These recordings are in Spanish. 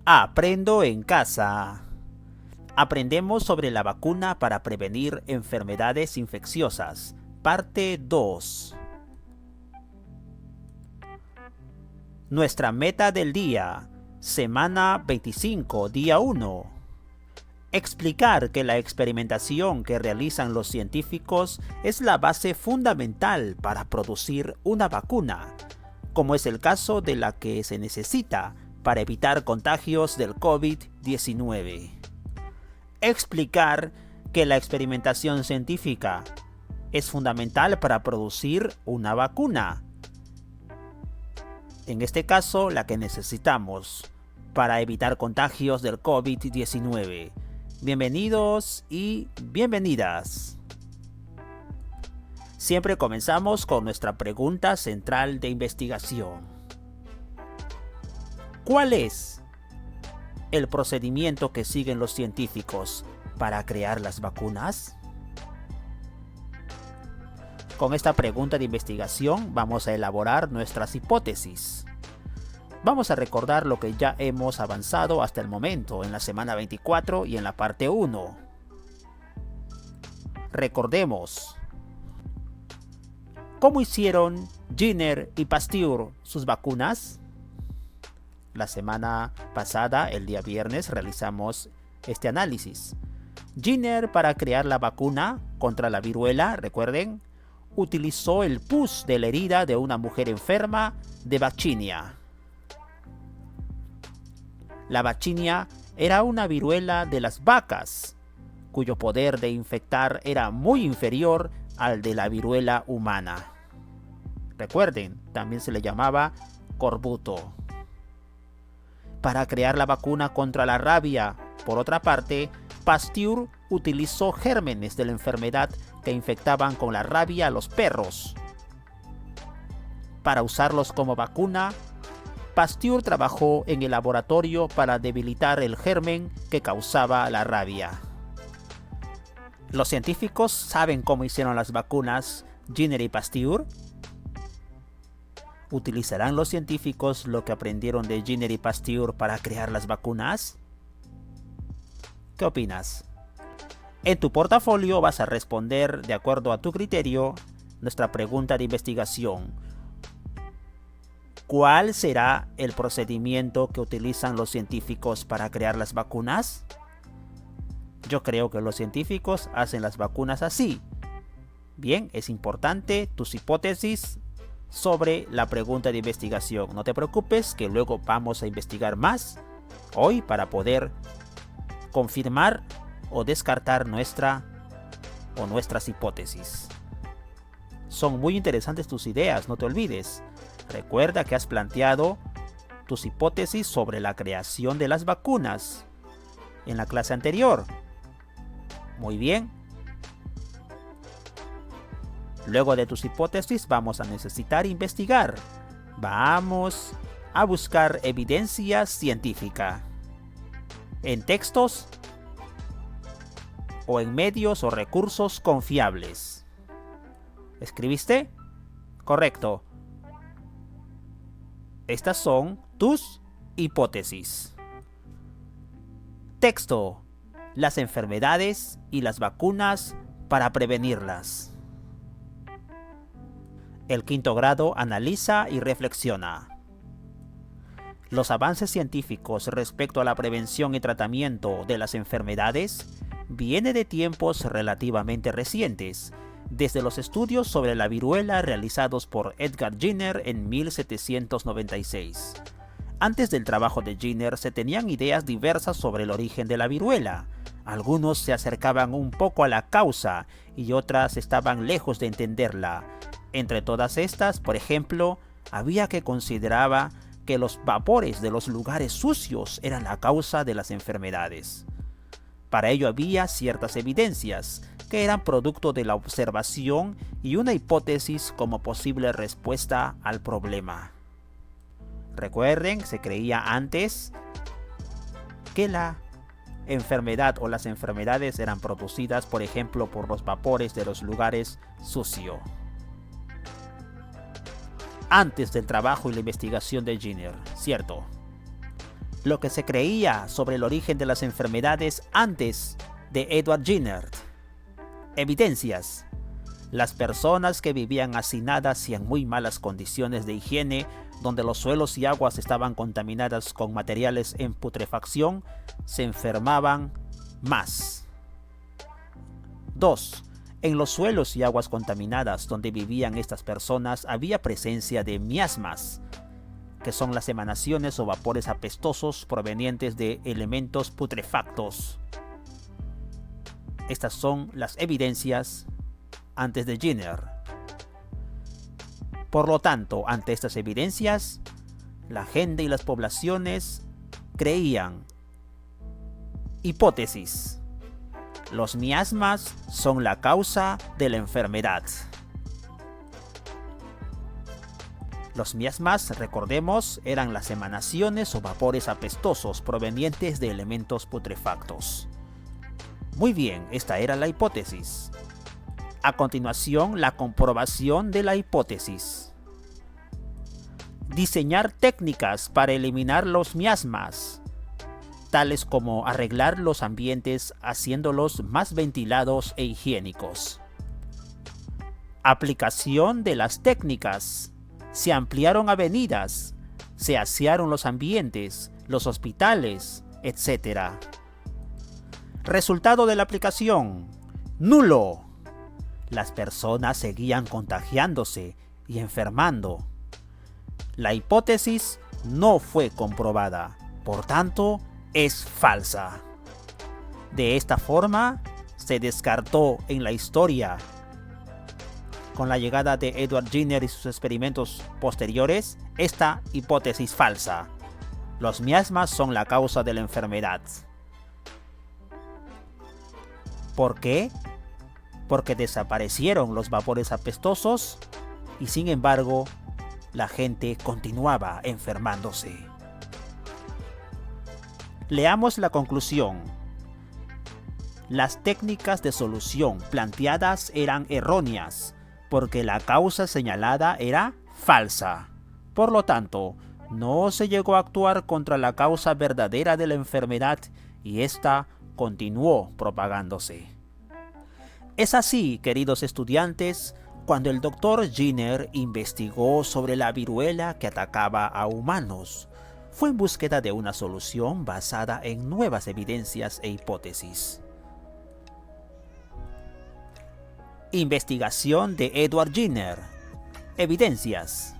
Aprendo en casa. Aprendemos sobre la vacuna para prevenir enfermedades infecciosas. Parte 2. Nuestra meta del día. Semana 25, día 1. Explicar que la experimentación que realizan los científicos es la base fundamental para producir una vacuna, como es el caso de la que se necesita para evitar contagios del COVID-19. Explicar que la experimentación científica es fundamental para producir una vacuna. En este caso, la que necesitamos para evitar contagios del COVID-19. Bienvenidos y bienvenidas. Siempre comenzamos con nuestra pregunta central de investigación. ¿Cuál es el procedimiento que siguen los científicos para crear las vacunas? Con esta pregunta de investigación vamos a elaborar nuestras hipótesis. Vamos a recordar lo que ya hemos avanzado hasta el momento en la semana 24 y en la parte 1. Recordemos cómo hicieron Jenner y Pasteur sus vacunas. La semana pasada, el día viernes, realizamos este análisis. Jenner, para crear la vacuna contra la viruela, recuerden, utilizó el pus de la herida de una mujer enferma de vaccinia. La vaccinia era una viruela de las vacas, cuyo poder de infectar era muy inferior al de la viruela humana. Recuerden, también se le llamaba corbuto. Para crear la vacuna contra la rabia, por otra parte, Pasteur utilizó gérmenes de la enfermedad que infectaban con la rabia a los perros. Para usarlos como vacuna, Pasteur trabajó en el laboratorio para debilitar el germen que causaba la rabia. ¿Los científicos saben cómo hicieron las vacunas Jenner y Pasteur? ¿Utilizarán los científicos lo que aprendieron de Jenner y Pasteur para crear las vacunas? ¿Qué opinas? En tu portafolio vas a responder, de acuerdo a tu criterio, nuestra pregunta de investigación. ¿Cuál será el procedimiento que utilizan los científicos para crear las vacunas? Yo creo que los científicos hacen las vacunas así. Bien, es importante tus hipótesis sobre la pregunta de investigación. No te preocupes, que luego vamos a investigar más hoy para poder confirmar o descartar nuestras hipótesis. Son muy interesantes tus ideas, no te olvides. Recuerda que has planteado tus hipótesis sobre la creación de las vacunas en la clase anterior. Muy bien. Luego de tus hipótesis vamos a necesitar investigar. Vamos a buscar evidencia científica en textos o en medios o recursos confiables. ¿Escribiste? Correcto. Estas son tus hipótesis. Texto: las enfermedades y las vacunas para prevenirlas. El quinto grado analiza y reflexiona. Los avances científicos respecto a la prevención y tratamiento de las enfermedades vienen de tiempos relativamente recientes, desde los estudios sobre la viruela realizados por Edgar Jenner en 1796. Antes del trabajo de Jenner se tenían ideas diversas sobre el origen de la viruela. Algunos se acercaban un poco a la causa y otras estaban lejos de entenderla. Entre todas estas, por ejemplo, había que consideraba que los vapores de los lugares sucios eran la causa de las enfermedades. Para ello había ciertas evidencias que eran producto de la observación y una hipótesis como posible respuesta al problema. Recuerden, se creía antes que la enfermedad o las enfermedades eran producidas, por ejemplo, por los vapores de los lugares sucios. Antes del trabajo y la investigación de Jenner, ¿cierto? lo que se creía sobre el origen de las enfermedades antes de Edward Jenner. Evidencias. Las personas que vivían hacinadas y en muy malas condiciones de higiene, donde los suelos y aguas estaban contaminadas con materiales en putrefacción, se enfermaban más. 2. En los suelos y aguas contaminadas donde vivían estas personas había presencia de miasmas, que son las emanaciones o vapores apestosos provenientes de elementos putrefactos. Estas son las evidencias antes de Jenner. Por lo tanto, ante estas evidencias, la gente y las poblaciones creían. Hipótesis. Los miasmas son la causa de la enfermedad. Los miasmas, recordemos, eran las emanaciones o vapores apestosos provenientes de elementos putrefactos. Muy bien, esta era la hipótesis. A continuación, la comprobación de la hipótesis. Diseñar técnicas para eliminar los miasmas, tales como arreglar los ambientes haciéndolos más ventilados e higiénicos. Aplicación de las técnicas. Se ampliaron avenidas, se asearon los ambientes, los hospitales, etc. Resultado de la aplicación: nulo. Las personas seguían contagiándose y enfermando. La hipótesis no fue comprobada, por tanto, es falsa. De esta forma, se descartó en la historia. Con la llegada de Edward Jenner y sus experimentos posteriores, esta hipótesis falsa. Los miasmas son la causa de la enfermedad. ¿Por qué? Porque desaparecieron los vapores apestosos y sin embargo, la gente continuaba enfermándose. Leamos la conclusión. Las técnicas de solución planteadas eran erróneas, porque la causa señalada era falsa. Por lo tanto, no se llegó a actuar contra la causa verdadera de la enfermedad y ésta continuó propagándose. Es así, queridos estudiantes, cuando el Dr. Jenner investigó sobre la viruela que atacaba a humanos, fue en búsqueda de una solución basada en nuevas evidencias e hipótesis. Investigación de Edward Jenner. Evidencias.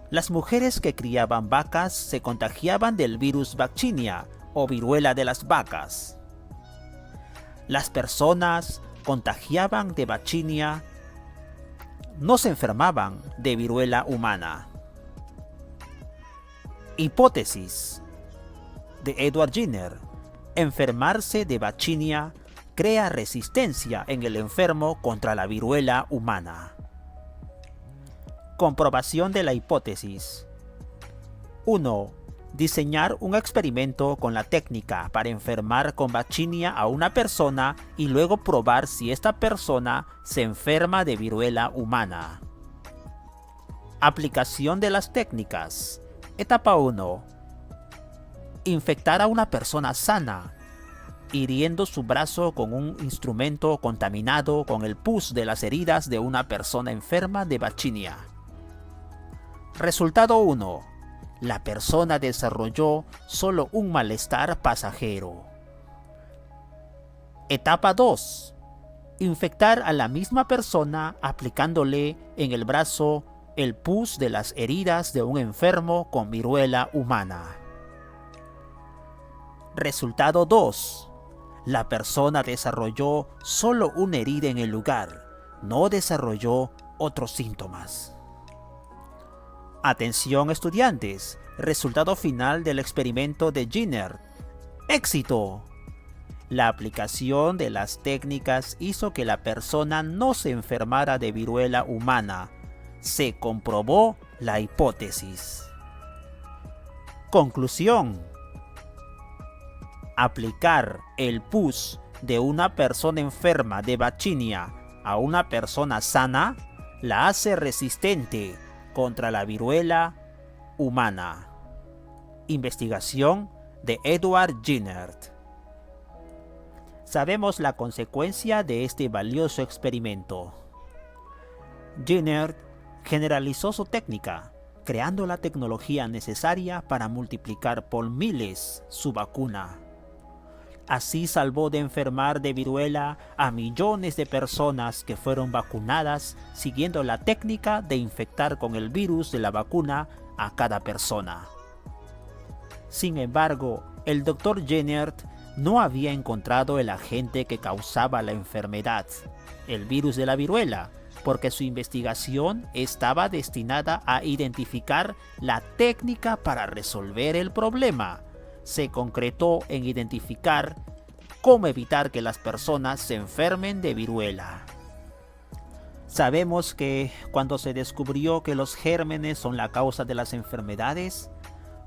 Las mujeres que criaban vacas se contagiaban del virus vaccinia o viruela de las vacas. Las personas contagiaban de vaccinia no se enfermaban de viruela humana. Hipótesis de Edward Jenner. Enfermarse de vaccinia crea resistencia en el enfermo contra la viruela humana. Comprobación de la hipótesis. 1. Diseñar un experimento con la técnica para enfermar con vaccinia a una persona y luego probar si esta persona se enferma de viruela humana. Aplicación de las técnicas. Etapa 1. Infectar a una persona sana, hiriendo su brazo con un instrumento contaminado con el pus de las heridas de una persona enferma de vaccinia. Resultado 1. La persona desarrolló solo un malestar pasajero. Etapa 2. Infectar a la misma persona aplicándole en el brazo el pus de las heridas de un enfermo con viruela humana. Resultado 2. La persona desarrolló solo una herida en el lugar, no desarrolló otros síntomas. Atención estudiantes, resultado final del experimento de Jenner. ¡Éxito! La aplicación de las técnicas hizo que la persona no se enfermara de viruela humana. Se comprobó la hipótesis. Conclusión. Aplicar el pus de una persona enferma de vaccinia a una persona sana la hace resistente contra la viruela humana. Investigación de Edward Jenner. Sabemos la consecuencia de este valioso experimento. Jenner generalizó su técnica, creando la tecnología necesaria para multiplicar por miles su vacuna. Así salvó de enfermar de viruela a millones de personas que fueron vacunadas siguiendo la técnica de infectar con el virus de la vacuna a cada persona. Sin embargo, el Dr. Jenner no había encontrado el agente que causaba la enfermedad, el virus de la viruela, porque su investigación estaba destinada a identificar la técnica para resolver el problema. Se concretó en identificar cómo evitar que las personas se enfermen de viruela. Sabemos que cuando se descubrió que los gérmenes son la causa de las enfermedades,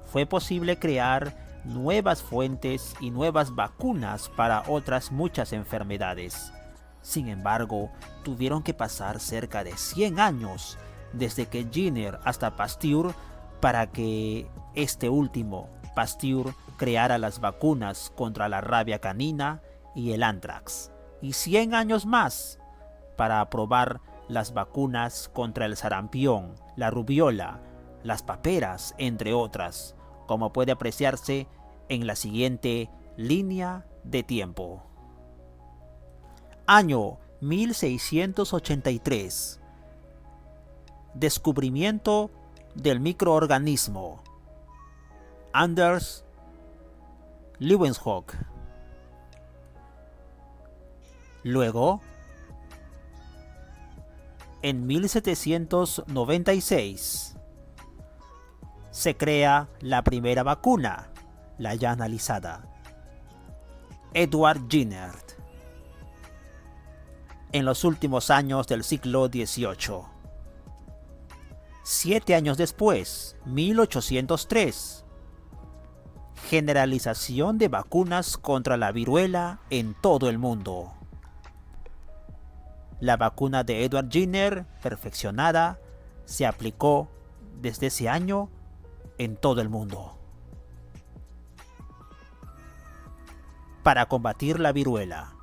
fue posible crear nuevas fuentes y nuevas vacunas para otras muchas enfermedades. Sin embargo, tuvieron que pasar cerca de 100 años desde que Jenner hasta Pasteur para que este último, Pasteur, creara las vacunas contra la rabia canina y el anthrax, y 100 años más para aprobar las vacunas contra el sarampión, la rubiola, las paperas, entre otras, como puede apreciarse en la siguiente línea de tiempo. Año 1683. Descubrimiento del microorganismo. Anders Leeuwenhoek. Luego, en 1796, se crea la primera vacuna, la ya analizada, Edward Jenner. En los últimos años del siglo XVIII. 7 años después, 1803, generalización de vacunas contra la viruela en todo el mundo. La vacuna de Edward Jenner, perfeccionada, se aplicó desde ese año en todo el mundo. Para combatir la viruela.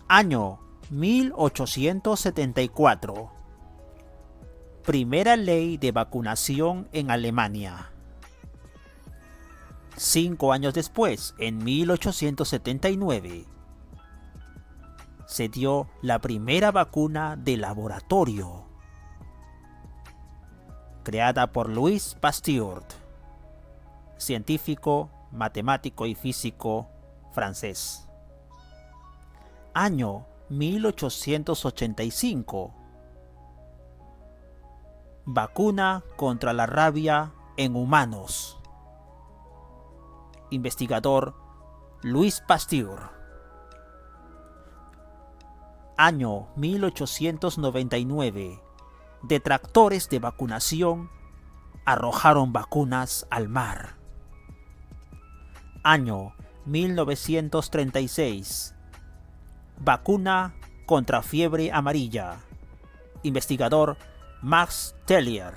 Año 1874. Primera ley de vacunación en Alemania. 5 años después, en 1879, se dio la primera vacuna de laboratorio, creada por Louis Pasteur, científico, matemático y físico francés. Año 1885. Vacuna contra la rabia en humanos. Investigador Louis Pasteur. Año 1899. Detractores de vacunación arrojaron vacunas al mar. Año 1936. Vacuna contra fiebre amarilla. Investigador Max Tellier.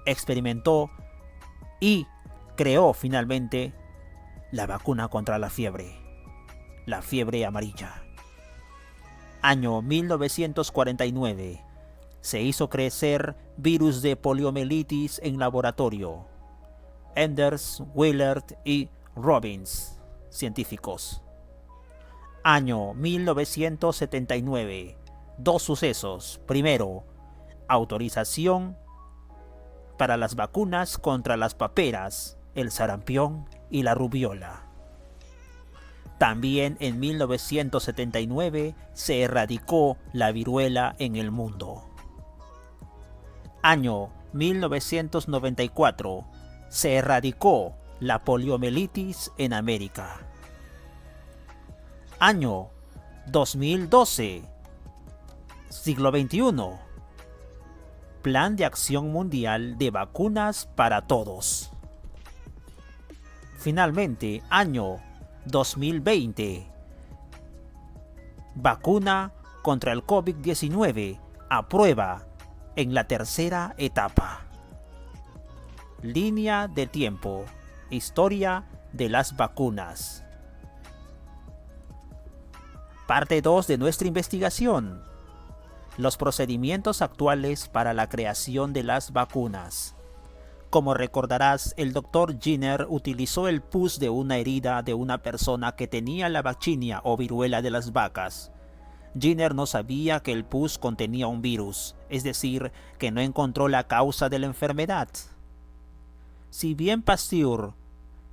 Experimentó y creó finalmente la vacuna contra la fiebre amarilla. Año 1949. Se hizo crecer virus de poliomielitis en laboratorio. Enders, Willard y Robbins, científicos. Año 1979. 2 sucesos. Primero, autorización para las vacunas contra las paperas, el sarampión y la rubiola. También en 1979 se erradicó la viruela en el mundo. Año 1994. Se erradicó la poliomielitis en América. Año 2012. Siglo XXI. Plan de Acción Mundial de Vacunas para Todos. Finalmente, año 2020. Vacuna contra el COVID-19 a prueba en la tercera etapa. Línea de tiempo. Historia de las vacunas. Parte 2 de nuestra investigación. Los procedimientos actuales para la creación de las vacunas. Como recordarás, el Dr. Jenner utilizó el pus de una herida de una persona que tenía la vaccinia o viruela de las vacas. Jenner no sabía que el pus contenía un virus, es decir, que no encontró la causa de la enfermedad. Si bien Pasteur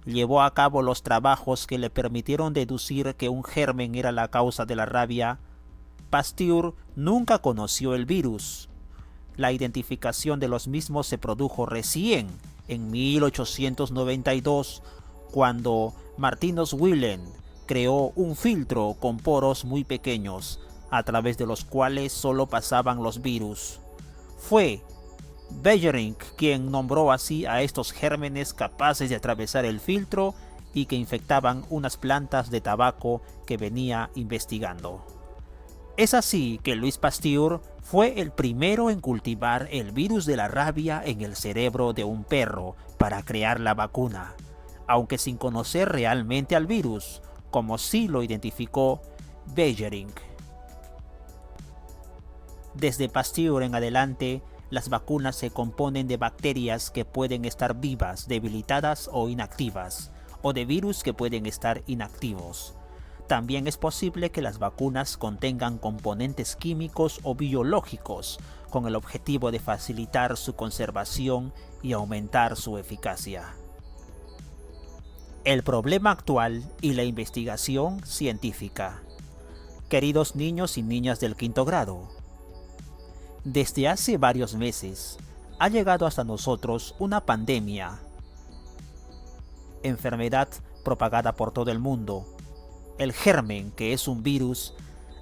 llevó a cabo los trabajos que le permitieron deducir que un germen era la causa de la rabia, Pasteur nunca conoció el virus. La identificación de los mismos se produjo recién en 1892, cuando Martinus Wilhelm creó un filtro con poros muy pequeños, a través de los cuales solo pasaban los virus. Fue Beijerinck quien nombró así a estos gérmenes capaces de atravesar el filtro y que infectaban unas plantas de tabaco que venía investigando. Es así que Louis Pasteur fue el primero en cultivar el virus de la rabia en el cerebro de un perro para crear la vacuna, aunque sin conocer realmente al virus, como sí lo identificó Beijerinck. Desde Pasteur en adelante, las vacunas se componen de bacterias que pueden estar vivas, debilitadas o inactivas, o de virus que pueden estar inactivos. También es posible que las vacunas contengan componentes químicos o biológicos con el objetivo de facilitar su conservación y aumentar su eficacia. El problema actual y la investigación científica. Queridos niños y niñas del quinto grado, desde hace varios meses ha llegado hasta nosotros una pandemia, enfermedad propagada por todo el mundo. El germen, que es un virus,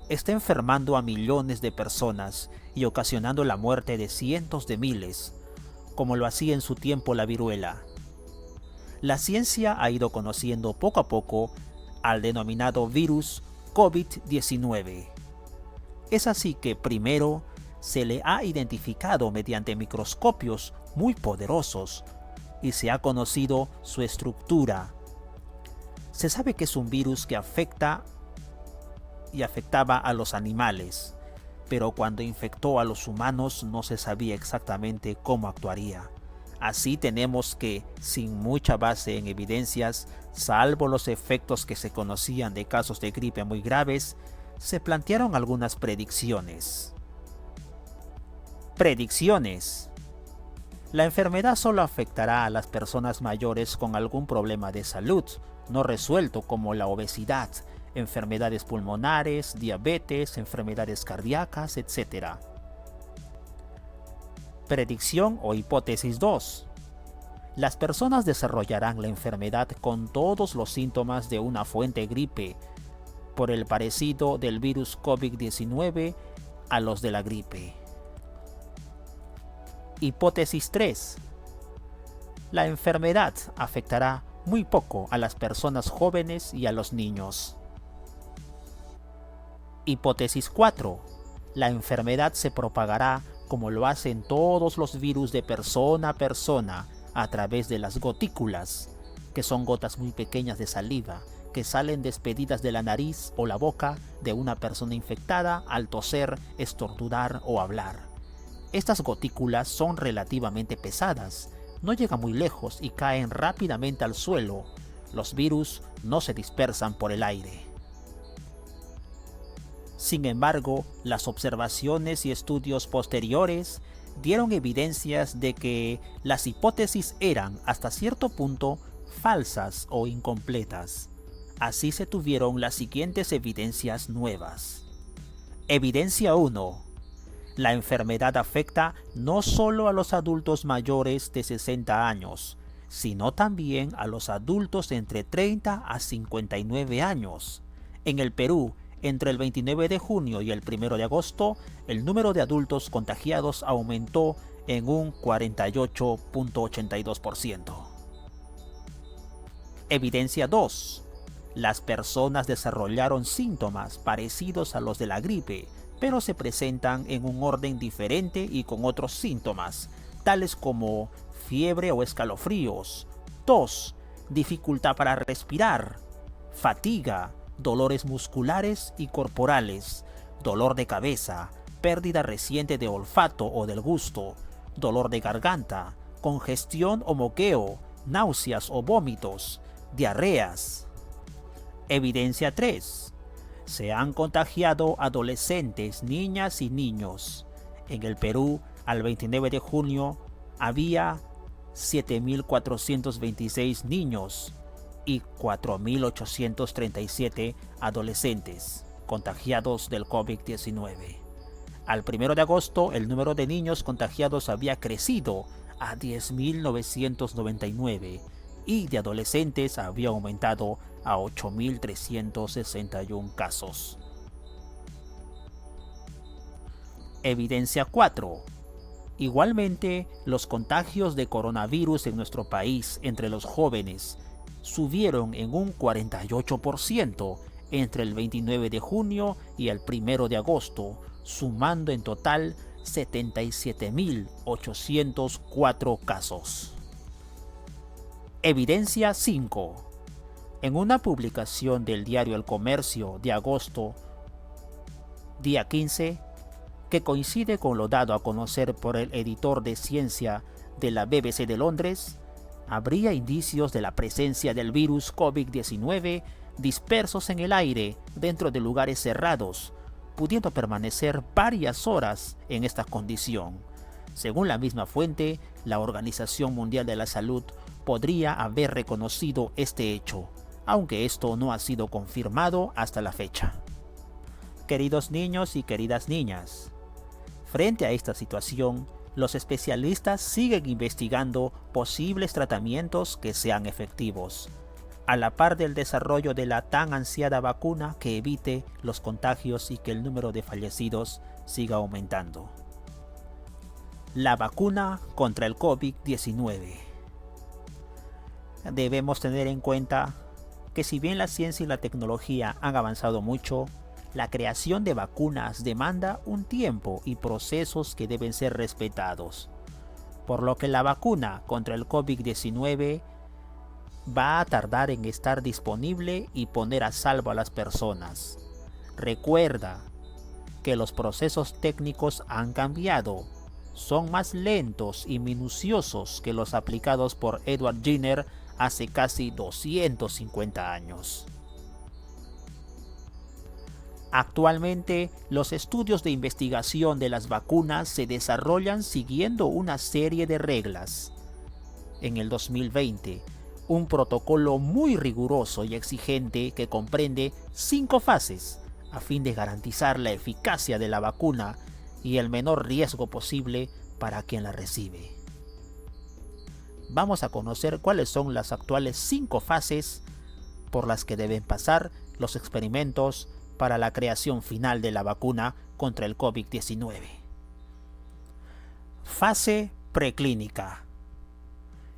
está enfermando a millones de personas y ocasionando la muerte de cientos de miles, como lo hacía en su tiempo la viruela. La ciencia ha ido conociendo poco a poco al denominado virus COVID-19. Es así que primero se le ha identificado mediante microscopios muy poderosos y se ha conocido su estructura. Se sabe que es un virus que afectaba a los animales, pero cuando infectó a los humanos no se sabía exactamente cómo actuaría. Así tenemos que, sin mucha base en evidencias, salvo los efectos que se conocían de casos de gripe muy graves, se plantearon algunas predicciones. Predicciones. La enfermedad solo afectará a las personas mayores con algún problema de salud no resuelto, como la obesidad, enfermedades pulmonares, diabetes, enfermedades cardíacas, etc. Predicción o hipótesis 2. Las personas desarrollarán la enfermedad con todos los síntomas de una fuente gripe, por el parecido del virus COVID-19 a los de la gripe. Hipótesis 3. La enfermedad afectará muy poco a las personas jóvenes y a los niños. Hipótesis 4. La enfermedad se propagará como lo hacen todos los virus de persona a persona a través de las gotículas, que son gotas muy pequeñas de saliva que salen despedidas de la nariz o la boca de una persona infectada al toser, estornudar o hablar. Estas gotículas son relativamente pesadas, no llegan muy lejos y caen rápidamente al suelo. Los virus no se dispersan por el aire. Sin embargo, las observaciones y estudios posteriores dieron evidencias de que las hipótesis eran hasta cierto punto falsas o incompletas. Así se tuvieron las siguientes evidencias nuevas. Evidencia 1. La enfermedad afecta no solo a los adultos mayores de 60 años, sino también a los adultos entre 30 a 59 años. En el Perú, entre el 29 de junio y el 1 de agosto, el número de adultos contagiados aumentó en un 48.82%. Evidencia 2. Las personas desarrollaron síntomas parecidos a los de la gripe, pero se presentan en un orden diferente y con otros síntomas, tales como fiebre o escalofríos, tos, dificultad para respirar, fatiga, dolores musculares y corporales, dolor de cabeza, pérdida reciente de olfato o del gusto, dolor de garganta, congestión o moqueo, náuseas o vómitos, diarreas. Evidencia 3. Se han contagiado adolescentes, niñas y niños. En el Perú, al 29 de junio, había 7.426 niños y 4.837 adolescentes contagiados del COVID-19. Al 1 de agosto, el número de niños contagiados había crecido a 10.999 y de adolescentes había aumentado a 8.361 casos. Evidencia 4. Igualmente, los contagios de coronavirus en nuestro país entre los jóvenes subieron en un 48% entre el 29 de junio y el 1 de agosto, sumando en total 77.804 casos. Evidencia 5. En una publicación del diario El Comercio de agosto, día 15, que coincide con lo dado a conocer por el editor de ciencia de la BBC de Londres, habría indicios de la presencia del virus COVID-19 dispersos en el aire dentro de lugares cerrados, pudiendo permanecer varias horas en esta condición. Según la misma fuente, la Organización Mundial de la Salud podría haber reconocido este hecho, aunque esto no ha sido confirmado hasta la fecha. Queridos niños y queridas niñas, frente a esta situación, los especialistas siguen investigando posibles tratamientos que sean efectivos, a la par del desarrollo de la tan ansiada vacuna que evite los contagios y que el número de fallecidos siga aumentando. La vacuna contra el COVID-19. Debemos tener en cuenta que si bien la ciencia y la tecnología han avanzado mucho, la creación de vacunas demanda un tiempo y procesos que deben ser respetados, por lo que la vacuna contra el COVID-19 va a tardar en estar disponible y poner a salvo a las personas. Recuerda que los procesos técnicos han cambiado, son más lentos y minuciosos que los aplicados por Edward Jenner hace casi 250 años. Actualmente, los estudios de investigación de las vacunas se desarrollan siguiendo una serie de reglas. En el 2020, un protocolo muy riguroso y exigente que comprende 5 fases a fin de garantizar la eficacia de la vacuna y el menor riesgo posible para quien la recibe. Vamos a conocer cuáles son las actuales 5 fases por las que deben pasar los experimentos para la creación final de la vacuna contra el COVID-19. Fase preclínica.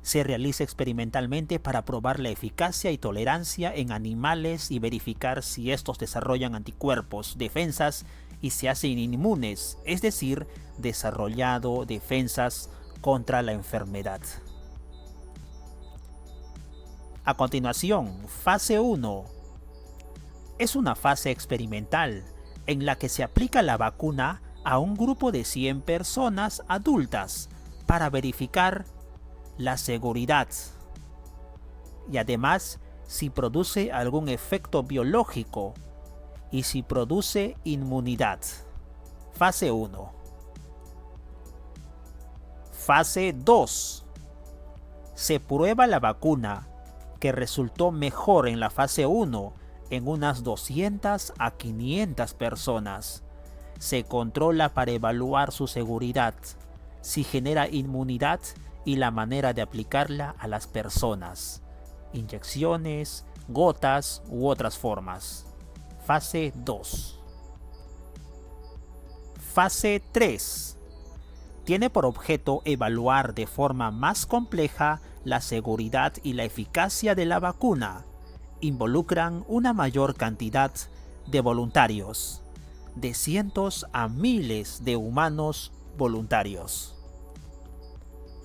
Se realiza experimentalmente para probar la eficacia y tolerancia en animales y verificar si estos desarrollan anticuerpos, defensas y se hacen inmunes, es decir, desarrollando defensas contra la enfermedad. A continuación, fase 1. Es una fase experimental en la que se aplica la vacuna a un grupo de 100 personas adultas para verificar la seguridad y además si produce algún efecto biológico y si produce inmunidad. Fase 1. Fase 2. Se prueba la vacuna que resultó mejor en la fase 1 en unas 200 a 500 personas. Se controla para evaluar su seguridad, si genera inmunidad y la manera de aplicarla a las personas, inyecciones, gotas u otras formas. Fase 2. Fase 3. Tiene por objeto evaluar de forma más compleja la seguridad y la eficacia de la vacuna. Involucran una mayor cantidad de voluntarios, de cientos a miles de humanos voluntarios.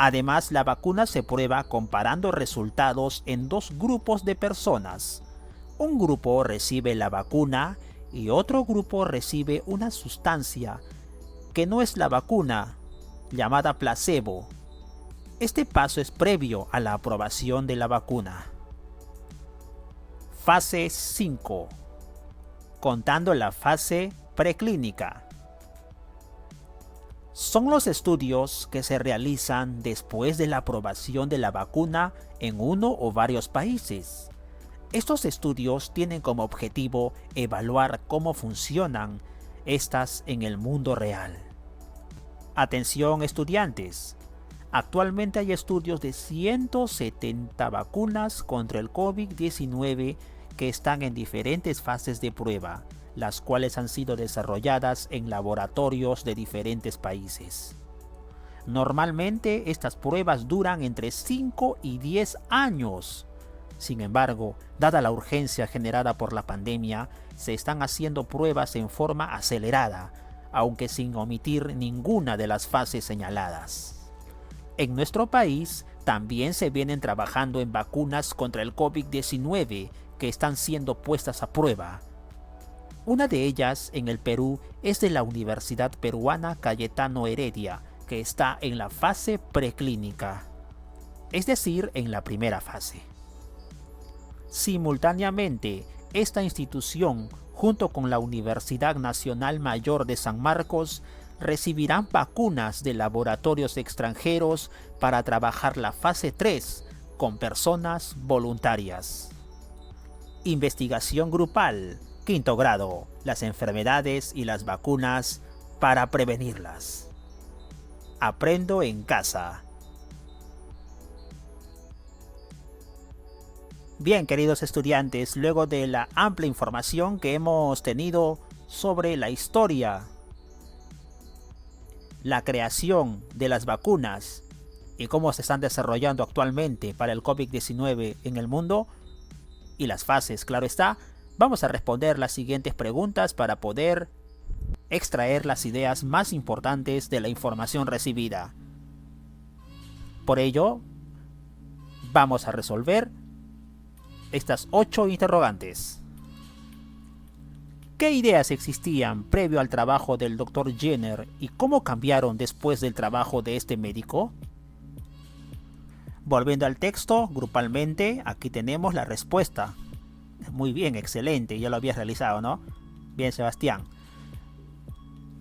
Además, la vacuna se prueba comparando resultados en dos grupos de personas. Un grupo recibe la vacuna y otro grupo recibe una sustancia que no es la vacuna, llamada placebo. Este paso es previo a la aprobación de la vacuna. Fase 5. Contando la fase preclínica. Son los estudios que se realizan después de la aprobación de la vacuna en uno o varios países. Estos estudios tienen como objetivo evaluar cómo funcionan estas en el mundo real. Atención estudiantes, actualmente hay estudios de 170 vacunas contra el COVID-19 que están en diferentes fases de prueba, las cuales han sido desarrolladas en laboratorios de diferentes países. Normalmente estas pruebas duran entre 5 y 10 años. Sin embargo, dada la urgencia generada por la pandemia, se están haciendo pruebas en forma acelerada, aunque sin omitir ninguna de las fases señaladas. En nuestro país también se vienen trabajando en vacunas contra el COVID-19 que están siendo puestas a prueba. Una de ellas en el Perú es de la Universidad Peruana Cayetano Heredia, que está en la fase preclínica, es decir, en la primera fase. Simultáneamente, esta institución, junto con la Universidad Nacional Mayor de San Marcos, recibirán vacunas de laboratorios extranjeros para trabajar la fase 3 con personas voluntarias. Investigación grupal, 5º grado, las enfermedades y las vacunas para prevenirlas. Aprendo en casa. Bien, queridos estudiantes, luego de la amplia información que hemos tenido sobre la historia, la creación de las vacunas y cómo se están desarrollando actualmente para el COVID-19 en el mundo, y las fases, claro está, vamos a responder las siguientes preguntas para poder extraer las ideas más importantes de la información recibida. Por ello, vamos a resolver estas 8 interrogantes. ¿Qué ideas existían previo al trabajo del Dr. Jenner y cómo cambiaron después del trabajo de este médico? Volviendo al texto, grupalmente, aquí tenemos la respuesta. Muy bien, excelente, ya lo habías realizado, ¿no? Bien, Sebastián.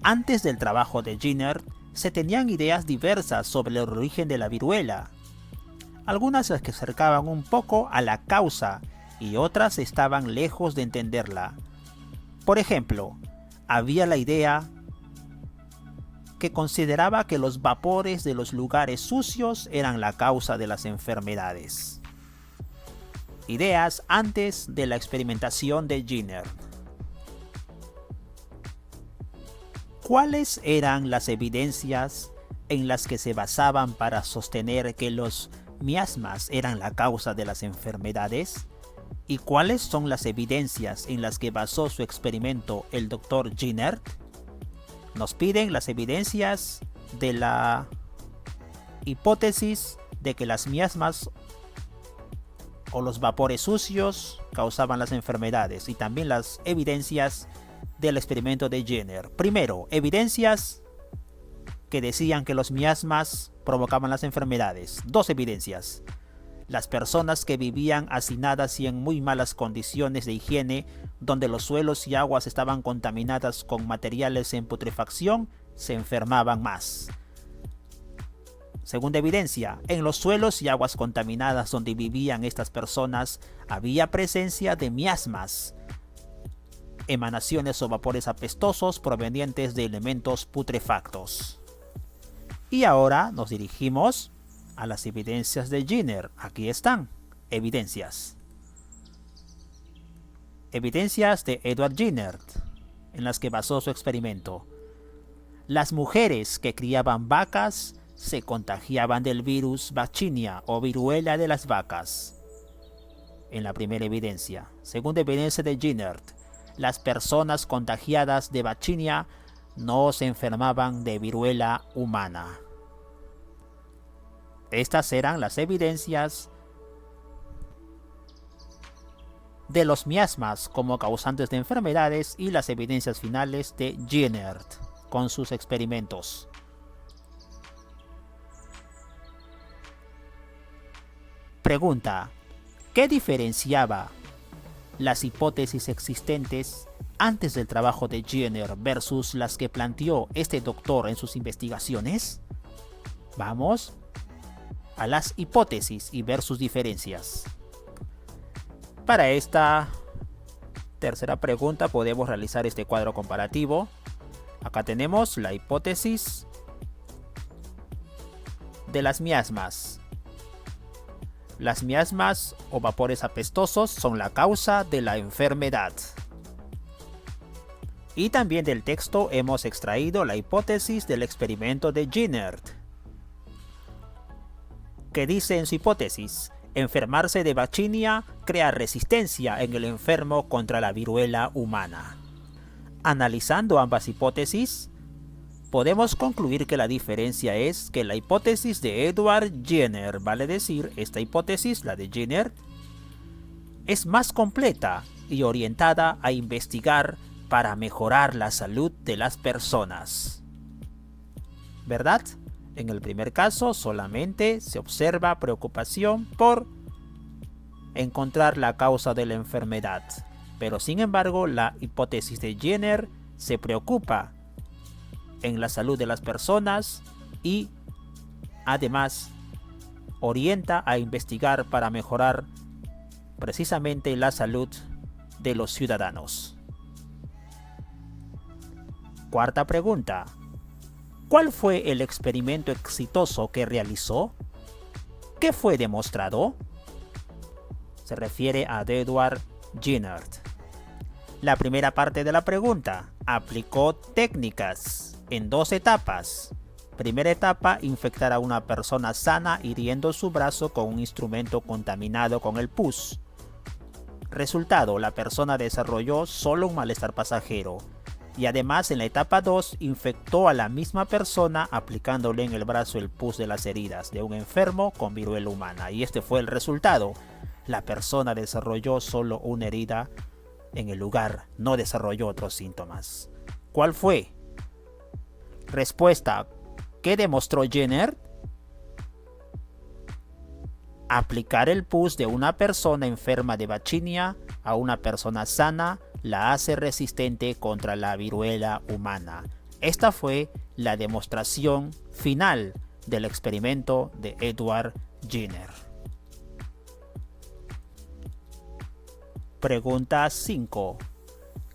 Antes del trabajo de Jenner, se tenían ideas diversas sobre el origen de la viruela. Algunas se acercaban un poco a la causa y otras estaban lejos de entenderla. Por ejemplo, había la idea que consideraba que los vapores de los lugares sucios eran la causa de las enfermedades. Ideas antes de la experimentación de Jenner. ¿Cuáles eran las evidencias en las que se basaban para sostener que los miasmas eran la causa de las enfermedades? ¿Y cuáles son las evidencias en las que basó su experimento el Dr. Jenner? Nos piden las evidencias de la hipótesis de que las miasmas o los vapores sucios causaban las enfermedades, y también las evidencias del experimento de Jenner. Primero, evidencias que decían que los miasmas provocaban las enfermedades. 2 evidencias. Las personas que vivían hacinadas y en muy malas condiciones de higiene, donde los suelos y aguas estaban contaminadas con materiales en putrefacción, se enfermaban más. Segunda evidencia, en los suelos y aguas contaminadas donde vivían estas personas había presencia de miasmas, emanaciones o vapores apestosos provenientes de elementos putrefactos. Y ahora nos dirigimos a las evidencias de Jenner. Aquí están, evidencias. Evidencias de Edward Jenner, en las que basó su experimento. Las mujeres que criaban vacas se contagiaban del virus Vaccinia o viruela de las vacas. En la primera evidencia. Segunda evidencia de Jenner. Las personas contagiadas de Vaccinia no se enfermaban de viruela humana. Estas eran las evidencias de los miasmas como causantes de enfermedades y las evidencias finales de Jenner con sus experimentos. Pregunta: ¿qué diferenciaba las hipótesis existentes antes del trabajo de Jenner versus las que planteó este doctor en sus investigaciones? Vamos a las hipótesis y ver sus diferencias. Para esta tercera pregunta podemos realizar este cuadro comparativo. Acá tenemos la hipótesis de las miasmas. Las miasmas o vapores apestosos son la causa de la enfermedad. Y también del texto hemos extraído la hipótesis del experimento de Jenner, que dice en su hipótesis: enfermarse de vaccinia crea resistencia en el enfermo contra la viruela humana. Analizando ambas hipótesis, podemos concluir que la diferencia es que la hipótesis de Edward Jenner, vale decir, esta hipótesis, la de Jenner, es más completa y orientada a investigar para mejorar la salud de las personas. ¿Verdad? En el primer caso solamente se observa preocupación por encontrar la causa de la enfermedad, pero sin embargo la hipótesis de Jenner se preocupa en la salud de las personas y además orienta a investigar para mejorar precisamente la salud de los ciudadanos. Cuarta pregunta: ¿cuál fue el experimento exitoso que realizó? ¿Qué fue demostrado? Se refiere a Edward Jenner. La primera parte de la pregunta: aplicó técnicas en 2 etapas. Primera etapa: infectar a una persona sana hiriendo su brazo con un instrumento contaminado con el pus. Resultado: la persona desarrolló solo un malestar pasajero. Y además en la etapa 2 infectó a la misma persona aplicándole en el brazo el pus de las heridas de un enfermo con viruela humana. Y este fue el resultado: la persona desarrolló solo una herida en el lugar, no desarrolló otros síntomas. ¿Cuál fue? Respuesta: ¿qué demostró Jenner? Aplicar el pus de una persona enferma de vaccinia a una persona sana la hace resistente contra la viruela humana. Esta fue la demostración final del experimento de Edward Jenner. Pregunta 5.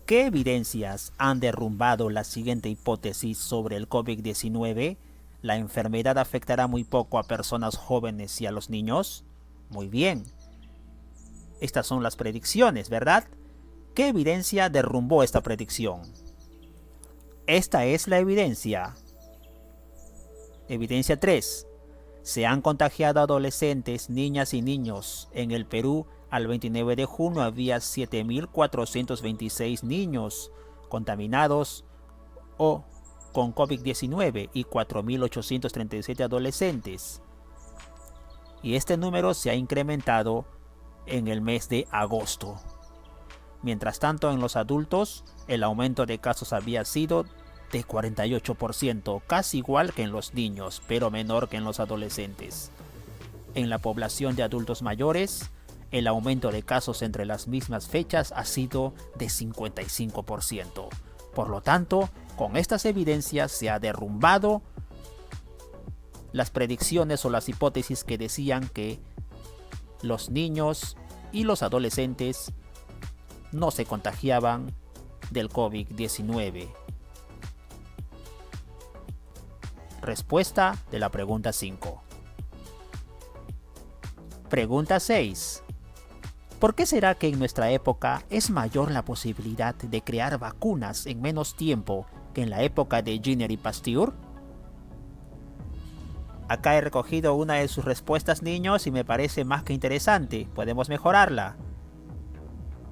¿Qué evidencias han derrumbado la siguiente hipótesis sobre el COVID-19? ¿La enfermedad afectará muy poco a personas jóvenes y a los niños? Muy bien. Estas son las predicciones, ¿verdad? ¿Qué evidencia derrumbó esta predicción? Esta es la evidencia. Evidencia 3. Se han contagiado adolescentes, niñas y niños. En el Perú, al 29 de junio había 7.426 niños contaminados o con COVID-19 y 4.837 adolescentes. Y este número se ha incrementado en el mes de agosto. Mientras tanto, en los adultos, el aumento de casos había sido de 48%, casi igual que en los niños, pero menor que en los adolescentes. En la población de adultos mayores, el aumento de casos entre las mismas fechas ha sido de 55%. Por lo tanto, con estas evidencias se ha derrumbado las predicciones o las hipótesis que decían que los niños y los adolescentes no se contagiaban del COVID-19. Respuesta de la pregunta 5. Pregunta 6. ¿Por qué será que en nuestra época es mayor la posibilidad de crear vacunas en menos tiempo que en la época de Jenner y Pasteur? Acá he recogido una de sus respuestas, niños, y me parece más que interesante. Podemos mejorarla.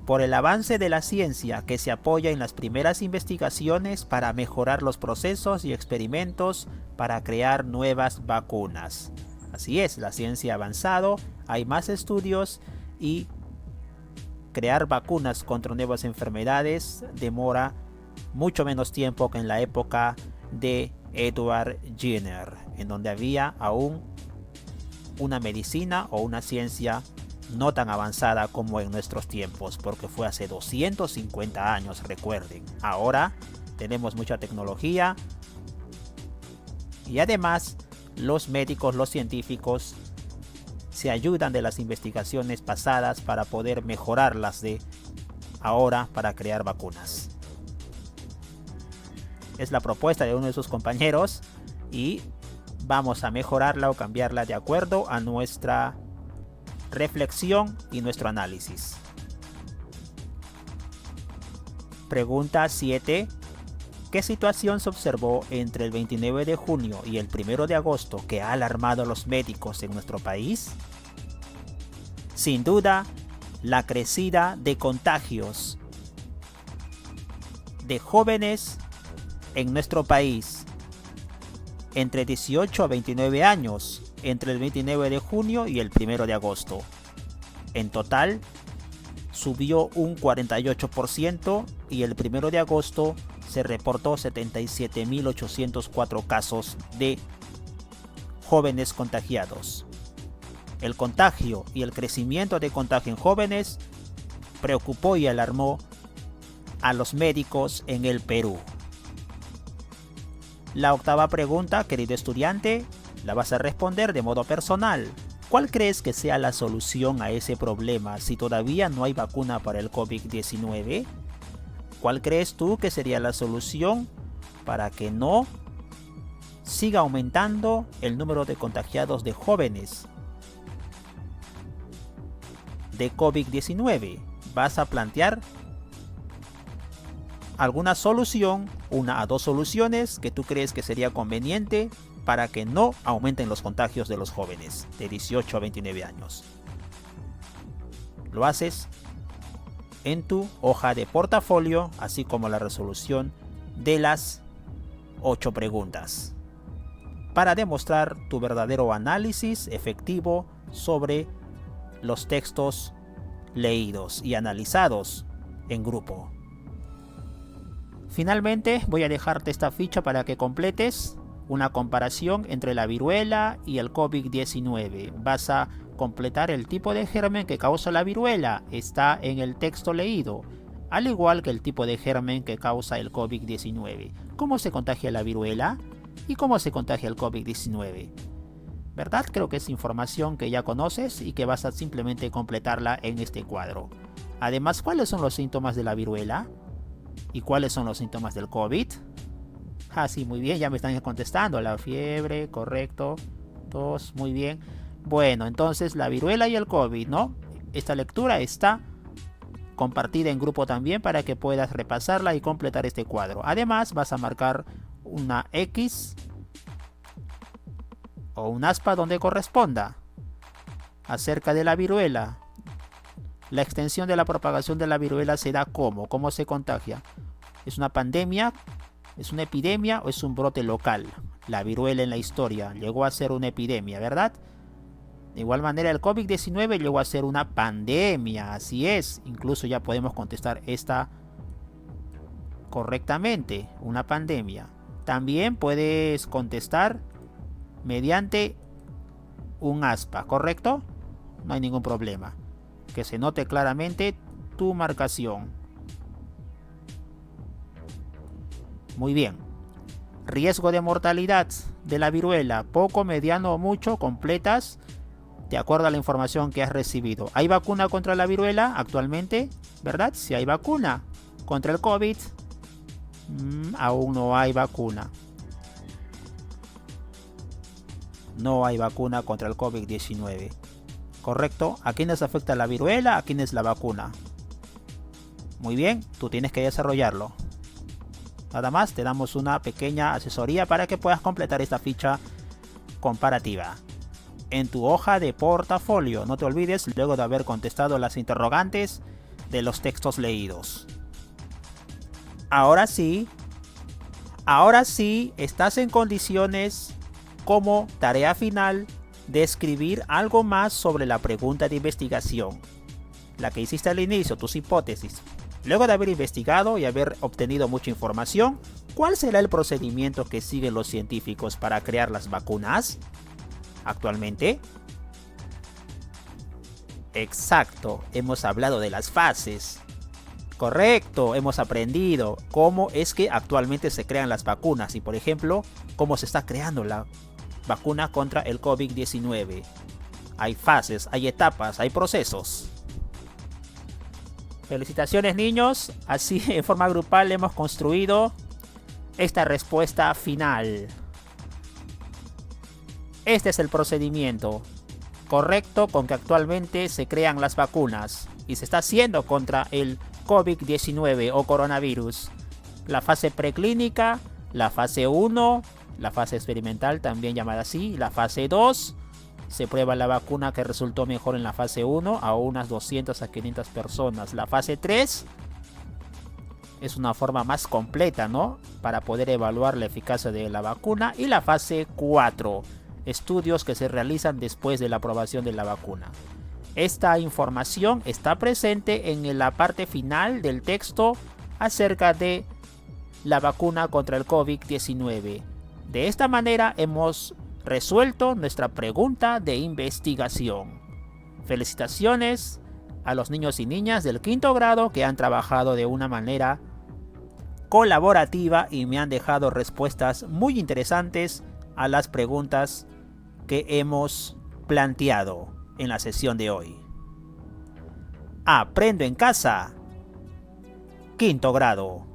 Por el avance de la ciencia que se apoya en las primeras investigaciones para mejorar los procesos y experimentos para crear nuevas vacunas. Así es, la ciencia ha avanzado, hay más estudios y crear vacunas contra nuevas enfermedades demora mucho menos tiempo que en la época de Edward Jenner, en donde había aún una medicina o una ciencia no tan avanzada como en nuestros tiempos, porque fue hace 250 años, recuerden. Ahora tenemos mucha tecnología y además los médicos, los científicos se ayudan de las investigaciones pasadas para poder mejorarlas de ahora para crear vacunas. Es la propuesta de uno de sus compañeros y vamos a mejorarla o cambiarla de acuerdo a nuestra reflexión y nuestro análisis. Pregunta 7. ¿Qué situación se observó entre el 29 de junio y el 1 de agosto que ha alarmado a los médicos en nuestro país? Sin duda, la crecida de contagios de jóvenes en nuestro país entre 18 a 29 años entre el 29 de junio y el 1 de agosto. En total, subió un 48% y el 1 de agosto se reportó 77.804 casos de jóvenes contagiados. El contagio y el crecimiento de contagio en jóvenes preocupó y alarmó a los médicos en el Perú. La octava pregunta, querido estudiante, la vas a responder de modo personal. ¿Cuál crees que sea la solución a ese problema si todavía no hay vacuna para el COVID-19? ¿Cuál crees tú que sería la solución para que no siga aumentando el número de contagiados de jóvenes de COVID-19? Vas a plantear alguna solución, una a dos soluciones que tú crees que sería conveniente para que no aumenten los contagios de los jóvenes de 18 a 29 años. Lo haces en tu hoja de portafolio, así como la resolución de las 8 preguntas, para demostrar tu verdadero análisis efectivo sobre los textos leídos y analizados en grupo. Finalmente, voy a dejarte esta ficha para que completes una comparación entre la viruela y el COVID-19. Vas a completar el tipo de germen que causa la viruela, está en el texto leído, al igual que el tipo de germen que causa el COVID-19. ¿Cómo se contagia la viruela? ¿Y cómo se contagia el COVID-19? ¿Verdad? Creo que es información que ya conoces y que vas a simplemente completarla en este cuadro. Además, ¿cuáles son los síntomas de la viruela? ¿Y cuáles son los síntomas del COVID? Ah, sí, muy bien, ya me están contestando. La fiebre, correcto. Tos, muy bien. Bueno, entonces la viruela y el COVID, ¿no? Esta lectura está compartida en grupo también para que puedas repasarla y completar este cuadro. Además, vas a marcar una X o un aspa donde corresponda. Acerca de la viruela. La extensión de la propagación de la viruela se da ¿cómo? ¿Cómo se contagia? ¿Es una pandemia? ¿Es una epidemia o es un brote local? La viruela en la historia llegó a ser una epidemia, ¿verdad? De igual manera el COVID-19 llegó a ser una pandemia, así es. Incluso ya podemos contestar esta correctamente, una pandemia. También puedes contestar mediante un aspa, ¿correcto? No hay ningún problema. Que se note claramente tu marcación. Muy bien. Riesgo de mortalidad de la viruela, poco, mediano o mucho, completas de acuerdo a la información que has recibido. ¿Hay vacuna contra la viruela actualmente? ¿Verdad? Si hay vacuna contra el COVID, aún no hay vacuna. No hay vacuna contra el COVID-19. ¿Correcto? ¿A quiénes afecta la viruela? ¿A quiénes la vacuna? Muy bien, tú tienes que desarrollarlo. Nada más, te damos una pequeña asesoría para que puedas completar esta ficha comparativa en tu hoja de portafolio. No te olvides, luego de haber contestado las interrogantes de los textos leídos. Ahora sí, estás en condiciones como tarea final describir algo más sobre la pregunta de investigación, la que hiciste al inicio, tus hipótesis. Luego de haber investigado y haber obtenido mucha información, ¿cuál será el procedimiento que siguen los científicos para crear las vacunas actualmente? Exacto, hemos hablado de las fases. Correcto, hemos aprendido cómo es que actualmente se crean las vacunas y, por ejemplo, cómo se está creando la vacuna contra el COVID-19. Hay fases, hay etapas, hay procesos. Felicitaciones, niños, así en forma grupal hemos construido esta respuesta final. Este es el procedimiento correcto con que actualmente se crean las vacunas y se está haciendo contra el COVID-19 o coronavirus. La fase preclínica, la fase 1, la fase experimental también llamada así, la fase 2. Se prueba la vacuna que resultó mejor en la fase 1 a unas 200 a 500 personas. La fase 3 es una forma más completa, ¿no? Para poder evaluar la eficacia de la vacuna. Y la fase 4, estudios que se realizan después de la aprobación de la vacuna. Esta información está presente en la parte final del texto acerca de la vacuna contra el COVID-19. De esta manera hemos resuelto nuestra pregunta de investigación. Felicitaciones a los niños y niñas del quinto grado que han trabajado de una manera colaborativa y me han dejado respuestas muy interesantes a las preguntas que hemos planteado en la sesión de hoy. Aprendo en casa, quinto grado.